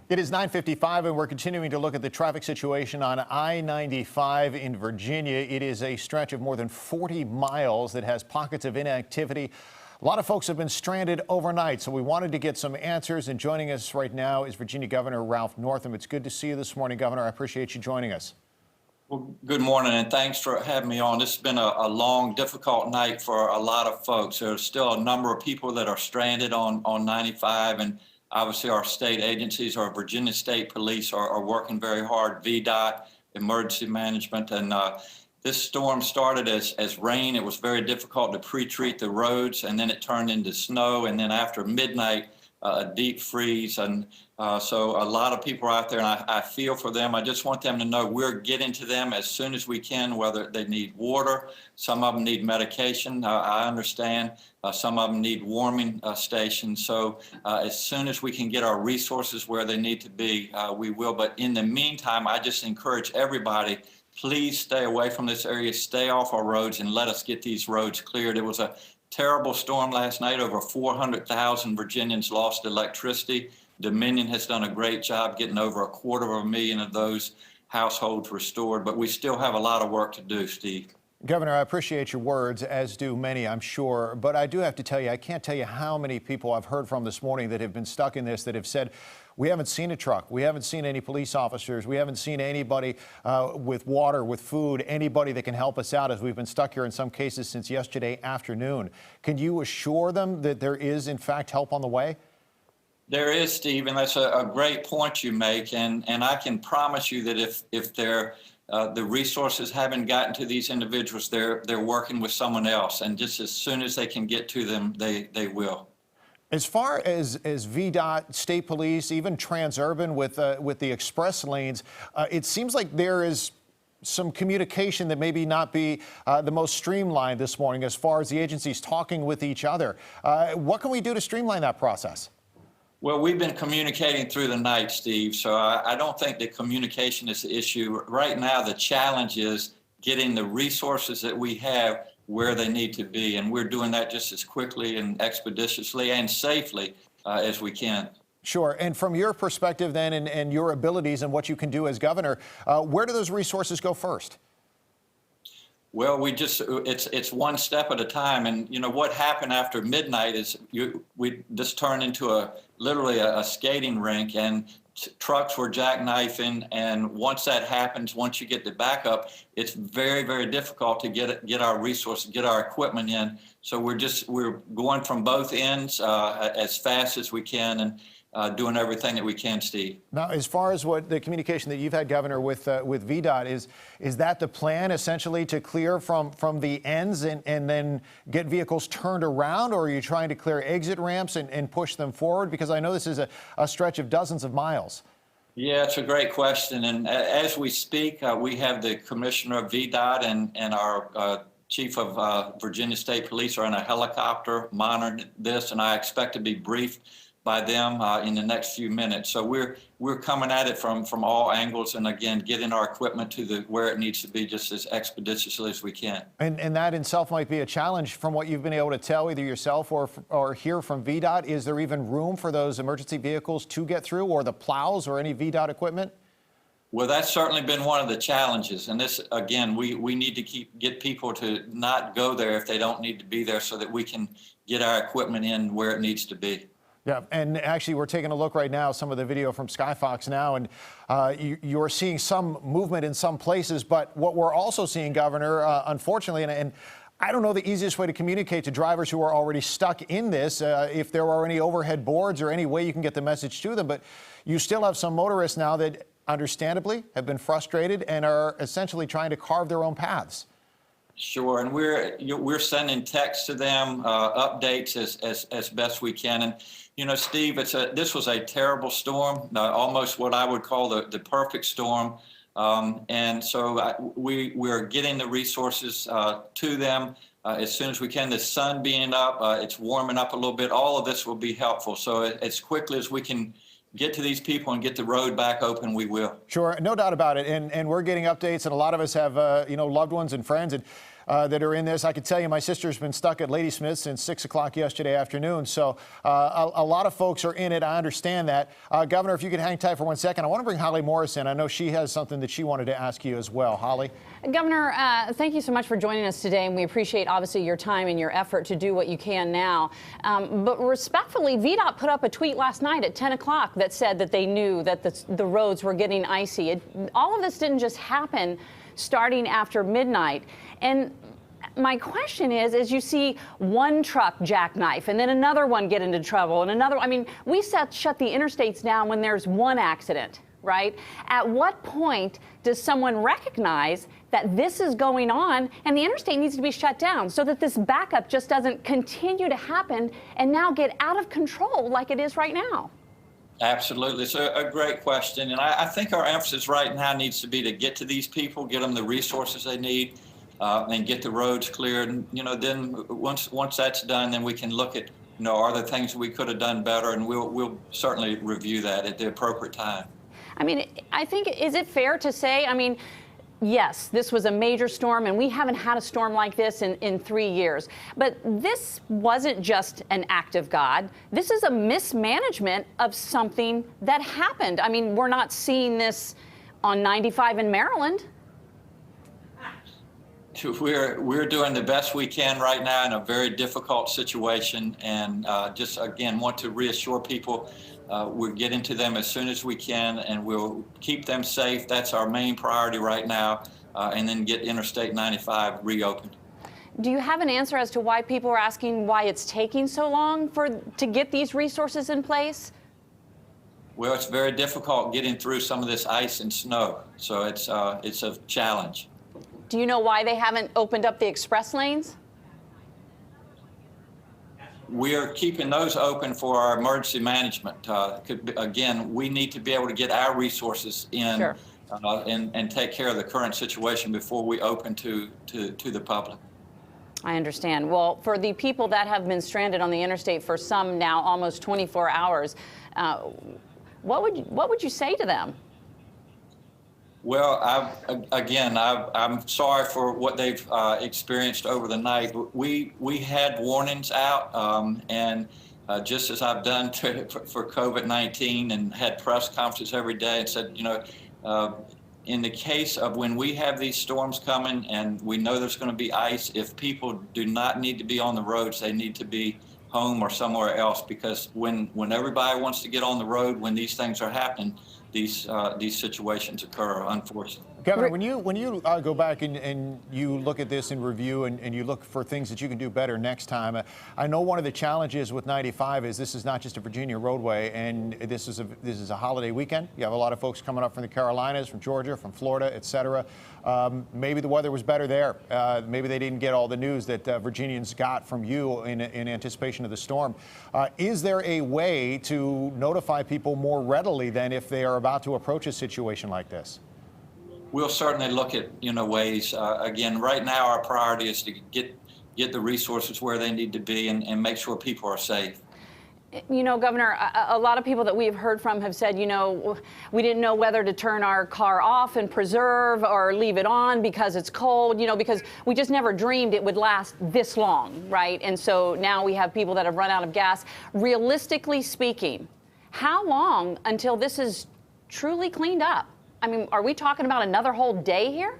It is 9:55, and we're continuing to look at the traffic situation on I-95 in Virginia. It is a stretch of more than 40 miles that has pockets of inactivity. A lot of folks have been stranded overnight, so we wanted to get some answers. And joining us right now is Virginia Governor Ralph Northam. It's good to see you this morning, Governor. I appreciate you joining us. Well, good morning, and thanks for having me on. This has been a long, difficult night for a lot of folks. There's still a number of people that are stranded on 95, and obviously our state agencies, our Virginia State Police are working very hard, VDOT, emergency management, and this storm started as rain. It was very difficult to pre-treat the roads, and then it turned into snow, and then after midnight, a deep freeze. And so a lot of people are out there, and I feel for them. I just want them to know we're getting to them as soon as we can, whether they need water. Some of them need medication. I understand. Some of them need warming stations. So as soon as we can get our resources where they need to be, we will. But in the meantime, I just encourage everybody, please stay away from this area, stay off our roads, and let us get these roads cleared. It was a terrible storm last night. Over 400,000 Virginians lost electricity. Dominion has done a great job getting over 250,000 of those households restored, but we still have a lot of work to do, Steve. Governor, I appreciate your words, as do many, I'm sure. But I do have to tell you, I can't tell you how many people I've heard from this morning that have been stuck in this, that have said, we haven't seen a truck, we haven't seen any police officers, we haven't seen anybody with water, with food, anybody that can help us out, as we've been stuck here in some cases since yesterday afternoon. Can you assure them that there is, in fact, help on the way? There is, Steve, and that's a great point you make. And I can promise you that if the resources haven't gotten to these individuals, they're working with someone else. And just as soon as they can get to them, they will. As far as VDOT, state police, even Transurban with the express lanes, it seems like there is some communication that maybe not be the most streamlined this morning as far as the agencies talking with each other. What can we do to streamline that process? Well, we've been communicating through the night, Steve, so I don't think that communication is the issue. Right now, the challenge is getting the resources that we have where they need to be, and we're doing that just as quickly and expeditiously and safely as we can. Sure. And from your perspective then, and your abilities and what you can do as governor, where do those resources go first? Well, it's one step at a time. And you know what happened after midnight is we just turned into literally a skating rink, and trucks were jackknifing. And once that happens, once you get the backup, it's very, very difficult to get our resources, get our equipment in. So we're going from both ends as fast as we can, and doing everything that we can, Steve. Now, as far as what the communication that you've had, Governor, with VDOT, is that the plan essentially to clear from the ends and then get vehicles turned around, or are you trying to clear exit ramps and push them forward? Because I know this is a stretch of dozens of miles. Yeah, it's a great question. And as we speak, we have the commissioner of VDOT and our chief of Virginia State Police are in a helicopter monitoring this, and I expect to be briefed by them in the next few minutes. So we're coming at it from all angles, and again, getting our equipment to where it needs to be just as expeditiously as we can. And that in itself might be a challenge from what you've been able to tell, either yourself or hear from VDOT. Is there even room for those emergency vehicles to get through, or the plows or any VDOT equipment? Well, that's certainly been one of the challenges. And this, again, we need to get people to not go there if they don't need to be there, so that we can get our equipment in where it needs to be. Yeah, and actually we're taking a look right now, some of the video from Skyfox now, and you're seeing some movement in some places, but what we're also seeing, Governor, unfortunately, and I don't know the easiest way to communicate to drivers who are already stuck in this, if there are any overhead boards or any way you can get the message to them, but you still have some motorists now that understandably have been frustrated and are essentially trying to carve their own paths. Sure, and we're sending texts to them, updates as best we can. And you know, Steve, this was a terrible storm, almost what I would call the perfect storm. And so we're getting the resources to them as soon as we can. The sun being up, it's warming up a little bit. All of this will be helpful. So as quickly as we can get to these people and get the road back open, we will. Sure, no doubt about it. And we're getting updates, and a lot of us have, you know, loved ones and friends. And that are in this. I can tell you my sister's been stuck at Ladysmith since 6 o'clock yesterday afternoon. So a lot of folks are in it. I understand that. Governor, if you could hang tight for 1 second, I want to bring Holly Morris in. I know she has something that she wanted to ask you as well. Holly? Governor, thank you so much for joining us today, and we appreciate, obviously, your time and your effort to do what you can now. But respectfully, VDOT put up a tweet last night at 10 o'clock that said that they knew that the roads were getting icy. All of this didn't just happen starting after midnight. And my question is, as you see one truck jackknife and then another one get into trouble and another, I mean, we shut the interstates down when there's one accident, right? At what point does someone recognize that this is going on and the interstate needs to be shut down so that this backup just doesn't continue to happen and now get out of control like it is right now? Absolutely. It's a great question. And I think our emphasis right now needs to be to get to these people, get them the resources they need, and get the roads cleared. And, then once that's done, then we can look at, are there things we could have done better? And we'll certainly review that at the appropriate time. I mean, I think, is it fair to say, yes, this was a major storm, and we haven't had a storm like this in 3 years. But this wasn't just an act of God. This is a mismanagement of something that happened. I mean, we're not seeing this on 95 in Maryland. We're doing the best we can right now in a very difficult situation, and just again want to reassure people we're getting to them as soon as we can, and we'll keep them safe. That's our main priority right now, and then get Interstate 95 reopened. Do you have an answer as to why people are asking why it's taking so long to get these resources in place? Well, it's very difficult getting through some of this ice and snow, so it's a challenge. Do you know why they haven't opened up the express lanes? We are keeping those open for our emergency management. Again, we need to be able to get our resources in. Sure. And take care of the current situation before we open to the public. I understand. Well, for the people that have been stranded on the interstate for some now almost 24 hours, what would you say to them? Well, I'm sorry for what they've experienced over the night. We had warnings out, and just as I've done for COVID-19 and had press conferences every day and said, in the case of when we have these storms coming and we know there's going to be ice, if people do not need to be on the roads, they need to be home or somewhere else, because when everybody wants to get on the road, when these things are happening, these situations occur, unfortunately. Governor, when you go back and you look at this in review and you look for things that you can do better next time, I know one of the challenges with 95 is this is not just a Virginia roadway, and this is a holiday weekend. You have a lot of folks coming up from the Carolinas, from Georgia, from Florida, et cetera. Maybe the weather was better there. Maybe they didn't get all the news that Virginians got from you in anticipation of the storm. Is there a way to notify people more readily than if they are about to approach a situation like this? We'll certainly look at ways. Again, right now our priority is to get the resources where they need to be and make sure people are safe. Governor, a lot of people that we've heard from have said, we didn't know whether to turn our car off and preserve or leave it on because it's cold, because we just never dreamed it would last this long, right? And so now we have people that have run out of gas. Realistically speaking, how long until this is truly cleaned up? Are we talking about another whole day here?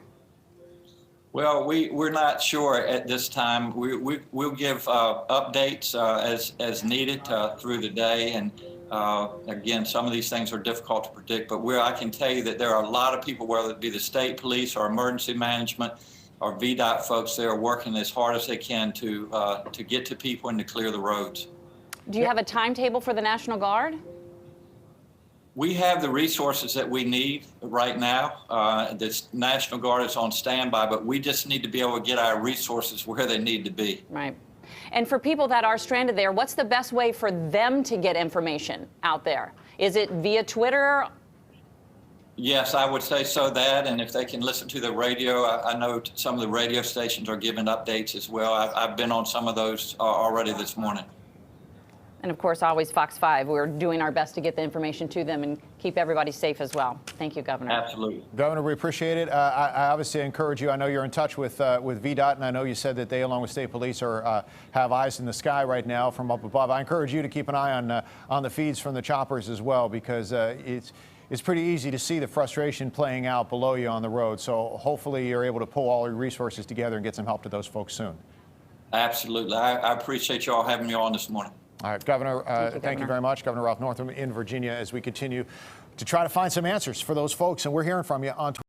Well, we're not sure at this time. We'll give updates as needed through the day. And again, some of these things are difficult to predict, but I can tell you that there are a lot of people, whether it be the state police or emergency management or VDOT folks, they are working as hard as they can to get to people and to clear the roads. Do you have a timetable for the National Guard? We have the resources that we need right now. The National Guard is on standby, but we just need to be able to get our resources where they need to be. Right. And for people that are stranded there, what's the best way for them to get information out there? Is it via Twitter? Yes, I would say so, and if they can listen to the radio, I know some of the radio stations are giving updates as well. I've been on some of those already this morning. And of course, always Fox 5. We're doing our best to get the information to them and keep everybody safe as well. Thank you, Governor. Absolutely. Governor, we appreciate it. I obviously encourage you. I know you're in touch with VDOT, and I know you said that they, along with state police, have eyes in the sky right now from up above. I encourage you to keep an eye on the feeds from the choppers as well, because it's pretty easy to see the frustration playing out below you on the road. So hopefully you're able to pull all your resources together and get some help to those folks soon. Absolutely. I appreciate you all having me on this morning. All right, Governor, thank you very much. Governor Ralph Northam in Virginia, as we continue to try to find some answers for those folks. And we're hearing from you on Twitter.